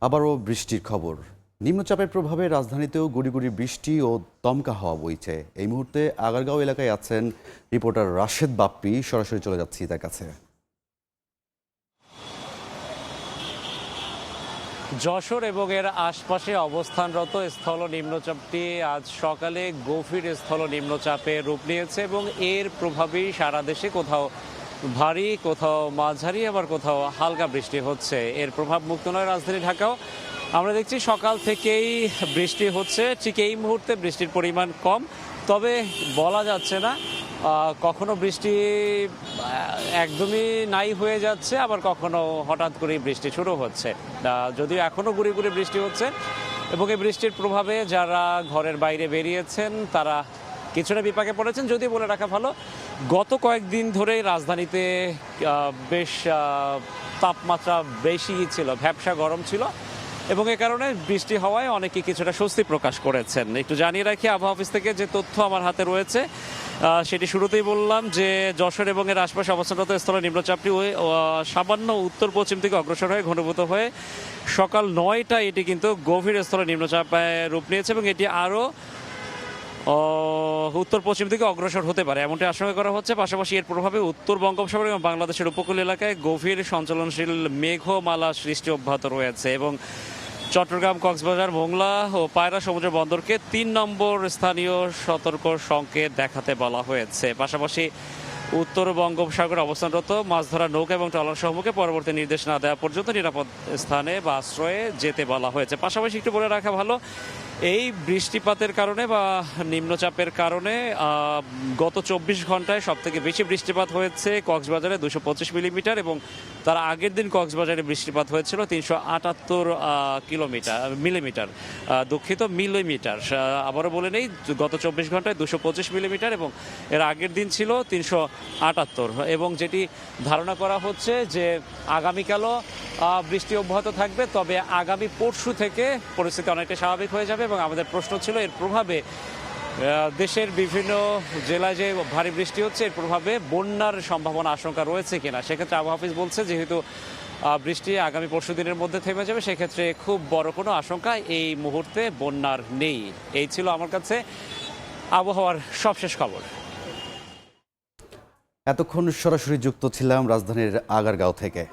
আবারও বৃষ্টির খবর। নিম্নচাপের প্রভাবে রাজধানীতেও গুড়ি গুড়ি বৃষ্টি ও দমকা হাওয়া বইছে। এই মুহূর্তে আগারগাঁও এলাকায় আছেন রিপোর্টার রাশেদ বাপ্পি। সরাসরি চলে যাচ্ছি তার কাছে। যশোর এবং এর আশপাশে অবস্থানরত স্থল নিম্নচাপটি আজ সকালে গভীর স্থল নিম্নচাপে রূপ নিয়েছে এবং এর প্রভাবেই সারা দেশে কোথাও ভারী, কোথাও মাঝারি, আবার কোথাও হালকা বৃষ্টি হচ্ছে। এর প্রভাব মুক্ত নয় রাজধানী ঢাকাও। আমরা দেখছি সকাল থেকেই বৃষ্টি হচ্ছে। ঠিক এই মুহূর্তে বৃষ্টির পরিমাণ কম, তবে বলা যাচ্ছে না কখনো বৃষ্টি একদমই নাই হয়ে যাচ্ছে, আবার কখনো হঠাৎ করেই বৃষ্টি শুরু হচ্ছে। যদিও এখনো গুড়ি গুড়ি বৃষ্টি হচ্ছে এবং এই বৃষ্টির প্রভাবে যারা ঘরের বাইরে বেরিয়েছেন তারা কিছুটা বিপাকে পড়েছেন। যদিও বলে রাখা ভালো, গত কয়েকদিন ধরেই রাজধানীতে বেশ তাপমাত্রা বেশি ছিল, ভ্যাপসা গরম ছিল এবং এ কারণে বৃষ্টি হওয়ায় অনেকে কিছুটা স্বস্তি প্রকাশ করেছেন। একটু জানিয়ে রাখি আবহাওয়া অফিস থেকে যে তথ্য আমার হাতে রয়েছে সেটি শুরুতেই বললাম যে যশোর এবং এর আশপাশে অবস্থানরত স্থলে নিম্নচাপটি সামান্য উত্তর পশ্চিম থেকে অগ্রসর হয়ে ঘনীভূত হয়ে সকাল 9টায় এটি কিন্তু গভীর স্থলে নিম্নচাপে রূপ নিয়েছে এবং এটি আরও উত্তর পশ্চিম দিকে অগ্রসর হতে পারে এমনটি আশঙ্কা করা হচ্ছে। পাশাপাশি এর প্রভাবে উত্তর বঙ্গোপসাগর এবং বাংলাদেশের উপকূল এলাকায় গভীর সঞ্চালনশীল মেঘমালা সৃষ্টি অব্যাহত রয়েছে এবং চট্টগ্রাম, কক্সবাজার, মোংলা ও পায়রা সমুদ্র বন্দরকে 3 নম্বর স্থানীয় সতর্ক সংকেত দেখাতে বলা হয়েছে। পাশাপাশি উত্তর বঙ্গোপসাগরে অবস্থানরত মাছ ধরা নৌকা এবং ট্রলার সমূহকে পরবর্তী নির্দেশ না দেওয়া পর্যন্ত নিরাপদ স্থানে বা আশ্রয়ে যেতে বলা হয়েছে। পাশাপাশি একটু বলে রাখা ভালো, এই বৃষ্টিপাতের কারণে বা নিম্নচাপের কারণে গত 24 ঘন্টায় সবথেকে বেশি বৃষ্টিপাত হয়েছে কক্সবাজারে 225 মিলিমিটার এবং তার আগের দিন কক্সবাজারে বৃষ্টিপাত হয়েছিল 378 মিলিমিটার। দুঃখিত, মিলিমিটার। আবারও বলে নেই, গত 24 ঘন্টায় 225 মিলিমিটার এবং এর আগের দিন ছিল 378। এবং যেটি ধারণা করা হচ্ছে যে আগামীকালও বৃষ্টি অব্যাহত থাকবে, তবে আগামী পরশু থেকে পরিস্থিতি অনেকটা স্বাভাবিক হয়ে যাবে এবং আমাদের প্রশ্ন ছিল এর প্রভাবে দেশের বিভিন্ন জেলায় যে ভারী বৃষ্টি হচ্ছে এর প্রভাবে বন্যার সম্ভাবনা আশঙ্কা রয়েছে কিনা। সেক্ষেত্রে আবহাওয়া অফিস বলছে যেহেতু বৃষ্টি আগামী পরশু দিনের মধ্যে থেমে যাবে, সেক্ষেত্রে খুব বড় কোনো আশঙ্কা এই মুহূর্তে বন্যার নেই। এই ছিল আমার কাছে আবহাওয়ার সবশেষ খবর। এতক্ষণ সরাসরি যুক্ত ছিলাম রাজধানীর আগারগাঁও থেকে।